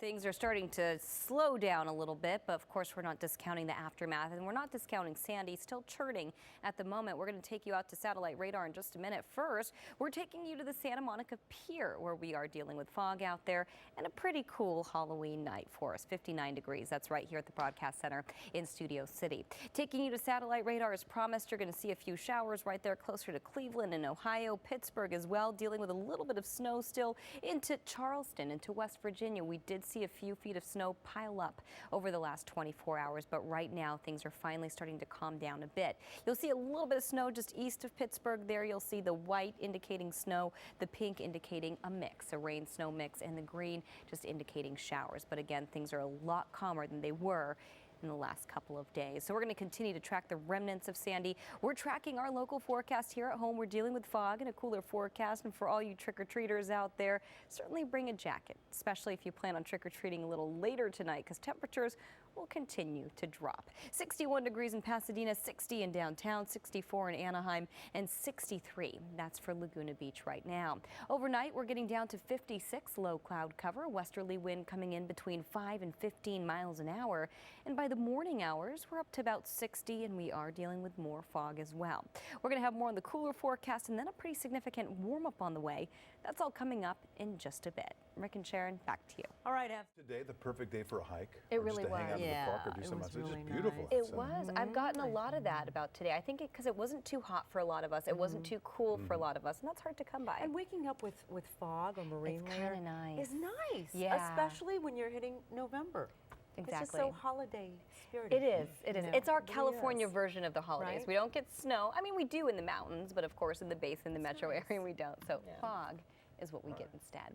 Things are starting to slow down a little bit, but of course we're not discounting the aftermath, and we're not discounting Sandy. Still churning at the moment. We're going to take you out to satellite radar in just a minute. First, we're taking you to the Santa Monica Pier, where we are dealing with fog out there and a pretty cool Halloween night for us. 59 degrees. That's right here at the Broadcast Center in Studio City. Taking you to satellite radar as promised. You're going to see a few showers right there closer to Cleveland and Ohio, Pittsburgh as well, dealing with a little bit of snow still into Charleston, into West Virginia. We did see a few feet of snow pile up over the last 24 hours, but right now things are finally starting to calm down a bit. You'll see a little bit of snow just east of Pittsburgh there. You'll see the white indicating snow, the pink indicating a mix, a rain-snow mix, and the green just indicating showers. But again, things are a lot calmer than they were in the last couple of days. So we're going to continue to track the remnants of Sandy. We're tracking our local forecast here at home. We're dealing with fog and a cooler forecast. And for all you trick-or-treaters out there, certainly bring a jacket, especially if you plan on trick-or-treating a little later tonight, because temperatures will continue to drop. 61 degrees in Pasadena, 60 in downtown, 64 in Anaheim, and 63. That's for Laguna Beach right now. Overnight, we're getting down to 56, low cloud cover, westerly wind coming in between 5 and 15 miles an hour. And by the morning hours, we're up to about 60, and we are dealing with more fog as well. We're going to have more on the cooler forecast and then a pretty significant warm up on the way. That's all coming up in just a bit. Rick and Sharon, back to you. All right, today the perfect day for a hike. It or really just to hang was. out in the park or do it something was else. really It's just beautiful. nice. It outside. was. I've gotten a lot of that about today. I think because it wasn't too hot for a lot of us. It wasn't too cool for a lot of us, and that's hard to come by. And waking up with fog or marine It's layer kinda nice. is nice, Yeah. especially when you're hitting November. It's just Exactly. so holiday spirited. It is. It is. You It's know, our it really California is. version of the holidays. Right? We don't get snow. I mean, we do in the mountains, but of course in the basin, the metro nice. area, we don't. So Yeah. fog is what we get instead.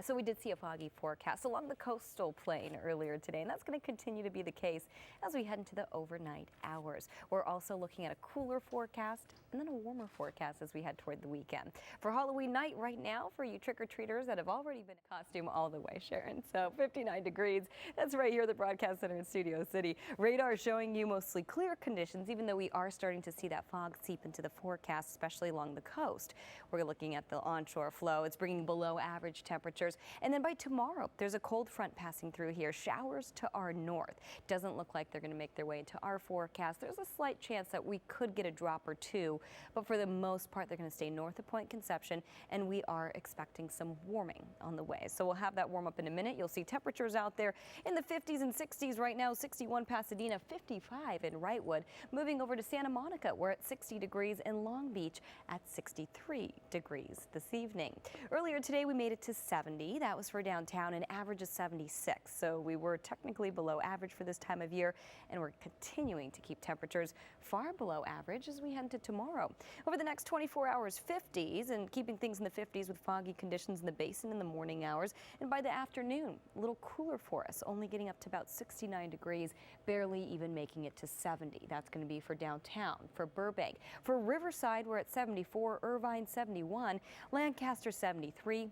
So we did see a foggy forecast along the coastal plain earlier today, and that's going to continue to be the case as we head into the overnight hours. We're also looking at a cooler forecast and then a warmer forecast as we head toward the weekend. For Halloween night right now, for you trick-or-treaters that have already been in costume all the way, Sharon. So 59 degrees. That's right here at the Broadcast Center in Studio City. Radar showing you mostly clear conditions, even though we are starting to see that fog seep into the forecast, especially along the coast. We're looking at the onshore flow. It's bringing below average temperatures. And then by tomorrow, there's a cold front passing through here. Showers to our north. Doesn't look like they're going to make their way into our forecast. There's a slight chance that we could get a drop or two, but for the most part, they're going to stay north of Point Conception, and we are expecting some warming on the way. So we'll have that warm up in a minute. You'll see temperatures out there in the 50s and 60s right now. 61 Pasadena, 55 in Wrightwood. Moving over to Santa Monica, we're at 60 degrees, in Long Beach at 63 degrees this evening. Earlier today, we made it to 70. That was for downtown, an average of 76. So we were technically below average for this time of year, and we're continuing to keep temperatures far below average as we head into tomorrow. Over the next 24 hours, 50s, and keeping things in the 50s with foggy conditions in the basin in the morning hours. And by the afternoon, a little cooler for us, only getting up to about 69 degrees, barely even making it to 70. That's going to be for downtown, for Burbank. For Riverside, we're at 74, Irvine 71, Lancaster 73.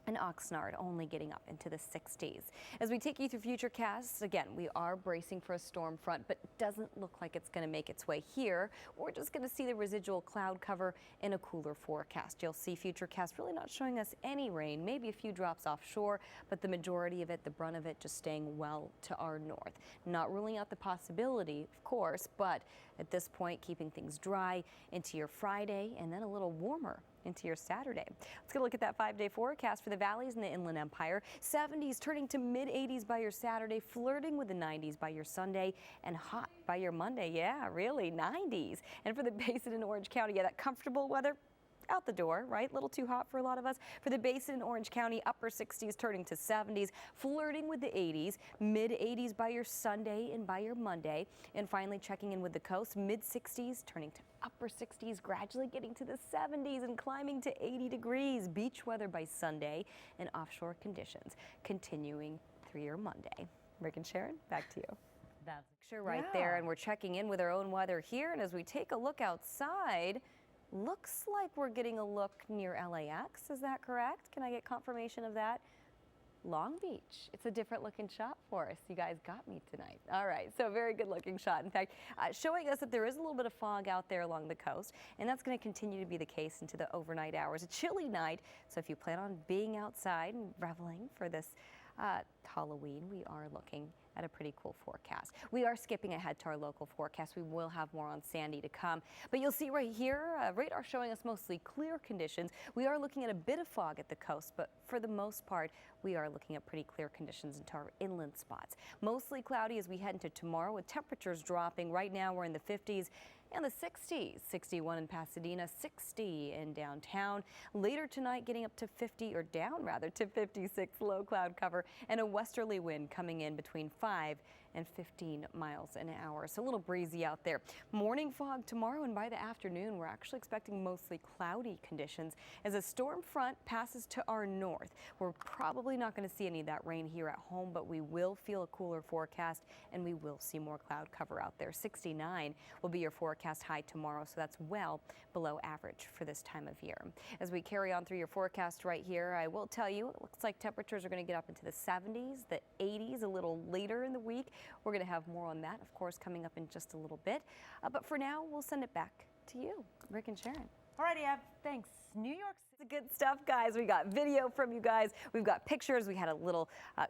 And Oxnard only getting up into the 60s. As we take you through futurecasts, again, we are bracing for a storm front, but it doesn't look like it's going to make its way here. We're just going to see the residual cloud cover in a cooler forecast. You'll see futurecasts really not showing us any rain, maybe a few drops offshore, but the majority of it, the brunt of it, just staying well to our north. Not ruling out the possibility, of course, but at this point, keeping things dry into your Friday and then a little warmer into your Saturday. Let's get a look at that 5-day forecast for the valleys in the Inland Empire. 70s turning to mid-80s by your Saturday, flirting with the 90s by your Sunday, and hot by your Monday. Yeah, really, 90s. And for the basin in Orange County, yeah, that comfortable weather out the door, right? A little too hot for a lot of us. For the basin in Orange County, upper 60s turning to 70s, flirting with the 80s, mid 80s by your Sunday and by your Monday. And finally checking in with the coast, mid 60s turning to upper 60s, gradually getting to the 70s and climbing to 80 degrees. Beach weather by Sunday, and offshore conditions continuing through your Monday. Rick and Sharon, back to you. That's a picture right there, and we're checking in with our own weather here. And as we take a look outside, looks like we're getting a look near LAX. Is that correct? Can I get confirmation of that? Long Beach. It's a different looking shot for us. You guys got me tonight. All right, so very good looking shot. In fact, showing us that there is a little bit of fog out there along the coast, and that's going to continue to be the case into the overnight hours. A chilly night, so if you plan on being outside and reveling for this Halloween, we are looking at a pretty cool forecast. We are skipping ahead to our local forecast. We will have more on Sandy to come. But you'll see right here, radar showing us mostly clear conditions. We are looking at a bit of fog at the coast, but for the most part, we are looking at pretty clear conditions into our inland spots. Mostly cloudy as we head into tomorrow with temperatures dropping. Right now we're in the 50s and the 60s, 61 in Pasadena, 60 in downtown. Later tonight getting up to 50, or down rather, to 56 low cloud cover and a westerly wind coming in between 5 and 15 miles an hour. So a little breezy out there. Morning fog tomorrow, and by the afternoon we're actually expecting mostly cloudy conditions as a storm front passes to our north. We're probably not going to see any of that rain here at home, but we will feel a cooler forecast and we will see more cloud cover out there. 69 will be your forecast high tomorrow, so that's well below average for this time of year. As we carry on through your forecast right here, I will tell you it looks like temperatures are going to get up into the 70s, the 80s a little later in the week. We're going to have more on that, of course, coming up in just a little bit. But for now, we'll send it back to you, Rick and Sharon. All righty, Ev, thanks. New York City. Good stuff, guys. We got video from you guys. We've got pictures. We had a little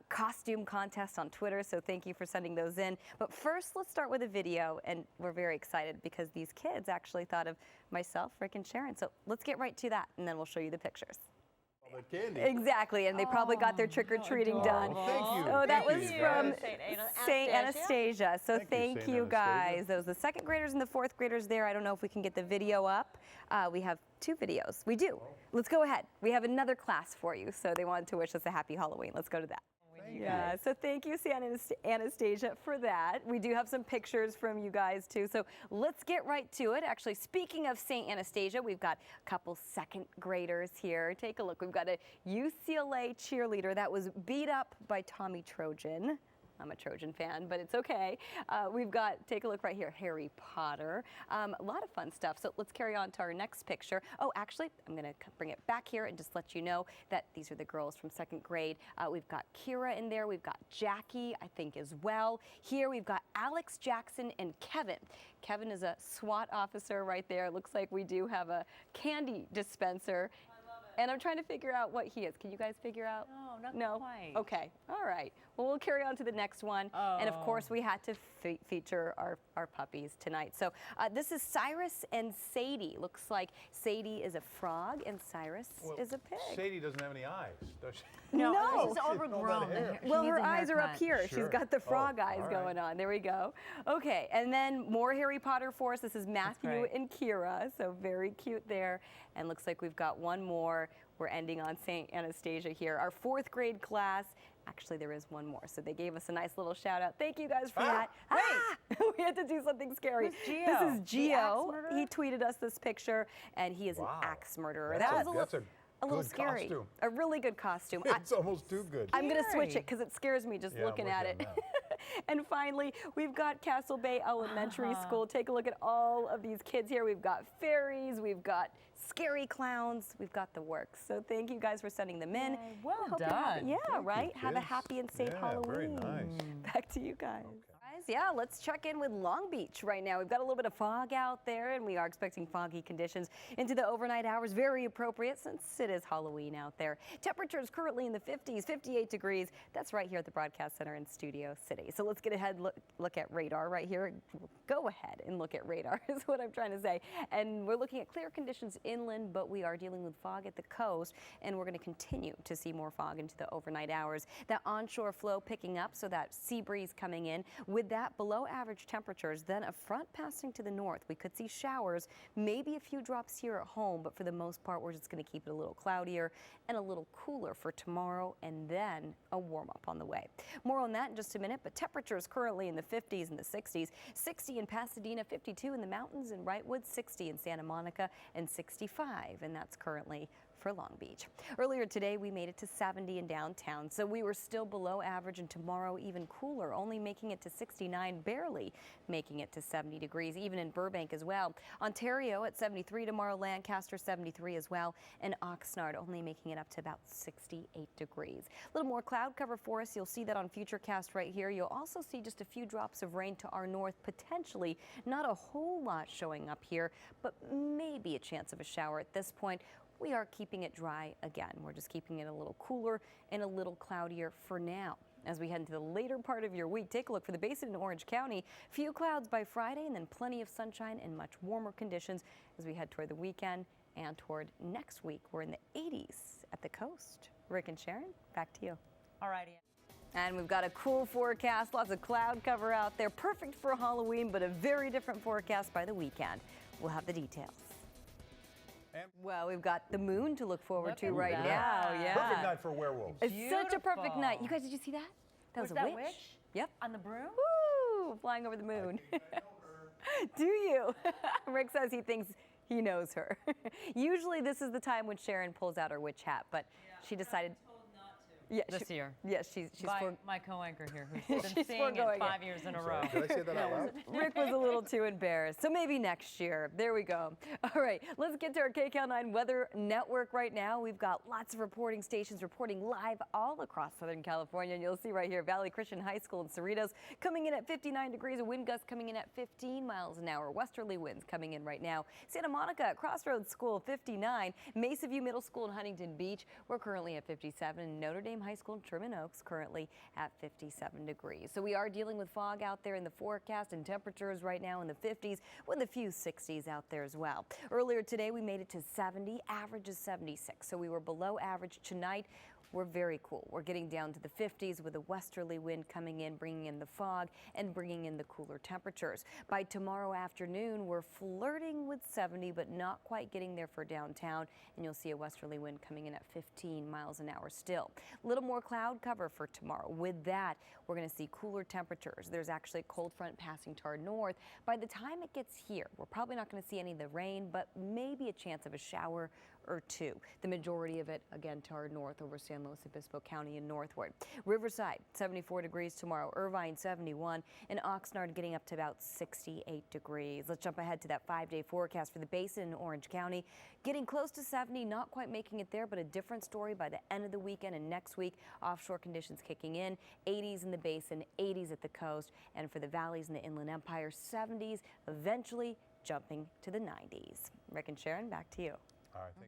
costume contest on Twitter, so thank you for sending those in. But first, let's start with a video, and we're very excited because these kids actually thought of myself, Rick, and Sharon. So let's get right to to and then we'll show you the pictures. Candy. Exactly, and they probably got their trick-or-treating done. Thank you. Oh, that was you, from guys. St. Anastasia. So thank St. you guys. Anastasia. Those are the second graders and the fourth graders there. I don't know if we can get the video up. We have two videos. We do. Let's go ahead. We have another class for you. So they wanted to wish us a happy Halloween. Let's go to that. Yeah, so thank you, St. Anastasia, for that. We do have some pictures from you guys, too. So let's get right to it. Actually, speaking of St. Anastasia, we've got a couple second graders here. Take a look. We've got a UCLA cheerleader that was beat up by Tommy Trojan. I'm a Trojan fan, but it's okay. We've got, take a look right here, Harry Potter. A lot of fun stuff. So let's carry on to our next picture. Oh, actually, I'm going to bring it back here and just let you know that these are the girls from second grade. We've got Kira in there. We've got Jackie, I think, as well. Here we've got Alex, Jackson, and Kevin. Kevin is a SWAT officer right there. It looks like we do have a candy dispenser. And I'm trying to figure out what he is. Can you guys figure out? No, not quite. Okay. All right. Well, we'll carry on to the next one. Oh. And of course, we had to feature our puppies tonight. So this is Cyrus and Sadie. Looks like Sadie is a frog and Cyrus is a pig. Sadie doesn't have any eyes, does she? No. She's overgrown. Well, her eyes are up here. Sure. She's got the frog eyes going on. There we go. Okay. And then more Harry Potter for us. This is Matthew and Kira. So very cute there. And looks like we've got one more. We're ending on St. Anastasia here. Our fourth grade class. Actually, there is one more. So they gave us a nice little shout out. Thank you guys for that. Wait, we had to do something scary. This is Gio. He tweeted us this picture, and he is an axe murderer. That's a little scary. Costume. A really good costume. It's almost too good. I'm going to switch it because it scares me just looking at it. And finally, we've got Castle Bay Elementary School. Take a look at all of these kids here. We've got fairies. We've got scary clowns. We've got the works. So thank you guys for sending them in. Well done. Have a happy and safe Halloween. Very nice. Back to you guys. Yeah, let's check in with Long Beach right now. We've got a little bit of fog out there, and we are expecting foggy conditions into the overnight hours. Very appropriate since it is Halloween out there. Temperatures currently in the 50s, 58 degrees. That's right here at the Broadcast Center in Studio City. So let's get ahead, look at radar right here. Go ahead and look at radar is what I'm trying to say. And we're looking at clear conditions inland, but we are dealing with fog at the coast, and we're going to continue to see more fog into the overnight hours. That onshore flow picking up, so that sea breeze coming in. With that below average temperatures, then a front passing to the north. We could see showers, maybe a few drops here at home, but for the most part, we're just going to keep it a little cloudier and a little cooler for tomorrow, and then a warm up on the way. More on that in just a minute, but temperatures currently in the 50s and the 60s. 60 in Pasadena, 52 in the mountains in Wrightwood, 60 in Santa Monica, and 65, and that's currently for Long Beach. Earlier today, we made it to 70 in downtown, so we were still below average, and tomorrow even cooler, only making it to 69, barely making it to 70 degrees, even in Burbank as well. Ontario at 73 tomorrow, Lancaster 73 as well, and Oxnard only making it up to about 68 degrees. A little more cloud cover for us. You'll see that on Futurecast right here. You'll also see just a few drops of rain to our north, potentially not a whole lot showing up here, but maybe a chance of a shower at this point. we are keeping it dry again. We're just keeping it a little cooler and a little cloudier for now. As we head into the later part of your week, take a look for the basin in Orange County. Few clouds by Friday and then plenty of sunshine and much warmer conditions as we head toward the weekend and toward next week. We're in the 80s at the coast. Rick and Sharon, back to you. All righty. And we've got a cool forecast, lots of cloud cover out there. Perfect for Halloween, but a very different forecast by the weekend. We'll have the details. Well, we've got the moon to look forward to right now. Yeah. Perfect night for werewolves. It's such a perfect Beautiful. night. You guys, did you see that? That was a that witch. witch? Yep. On the broom? Woo! Flying over the moon. Do you? Rick says he thinks he knows her. Usually this is the time when Sharon pulls out her witch hat, but she decided. Yeah, This year. Yes, she's By my co-anchor here, who's been She's saying foregoing it 5 years in a row. Did I say that out loud? Rick was a little too embarrassed, so maybe next year. There we go. All right, let's get to our KCAL9 weather network right now. We've got lots of reporting stations reporting live all across Southern California, and you'll see right here Valley Christian High School in Cerritos coming in at 59 degrees, a wind gust coming in at 15 miles an hour, westerly winds coming in right now. Santa Monica at Crossroads School 59, Mesa View Middle School in Huntington Beach, we're currently at 57, and Notre Dame High School in Sherman Oaks currently at 57 degrees. So we are dealing with fog out there in the forecast and temperatures right now in the 50s with a few 60s out there as well. Earlier today we made it to 70, average is 76. So we were below average tonight. We're very cool. We're getting down to the 50s with a westerly wind coming in, bringing in the fog and bringing in the cooler temperatures. By tomorrow afternoon, we're flirting with 70, but not quite getting there for downtown. And you'll see a westerly wind coming in at 15 miles an hour still. A little more cloud cover for tomorrow. With that, we're going to see cooler temperatures. There's actually a cold front passing to our north. By the time it gets here, we're probably not going to see any of the rain, but maybe a chance of a shower or two. The majority of it, again, to our north over San Luis Obispo County and northward. Riverside, 74 degrees tomorrow. Irvine, 71. And Oxnard getting up to about 68 degrees. Let's jump ahead to that 5-day forecast for the basin in Orange County. Getting close to 70, not quite making it there, but a different story by the end of the weekend and next week. Offshore conditions kicking in. 80s in the basin, 80s at the coast. And for the valleys in the Inland Empire, 70s, eventually jumping to the 90s. Rick and Sharon, back to you. All right, thanks.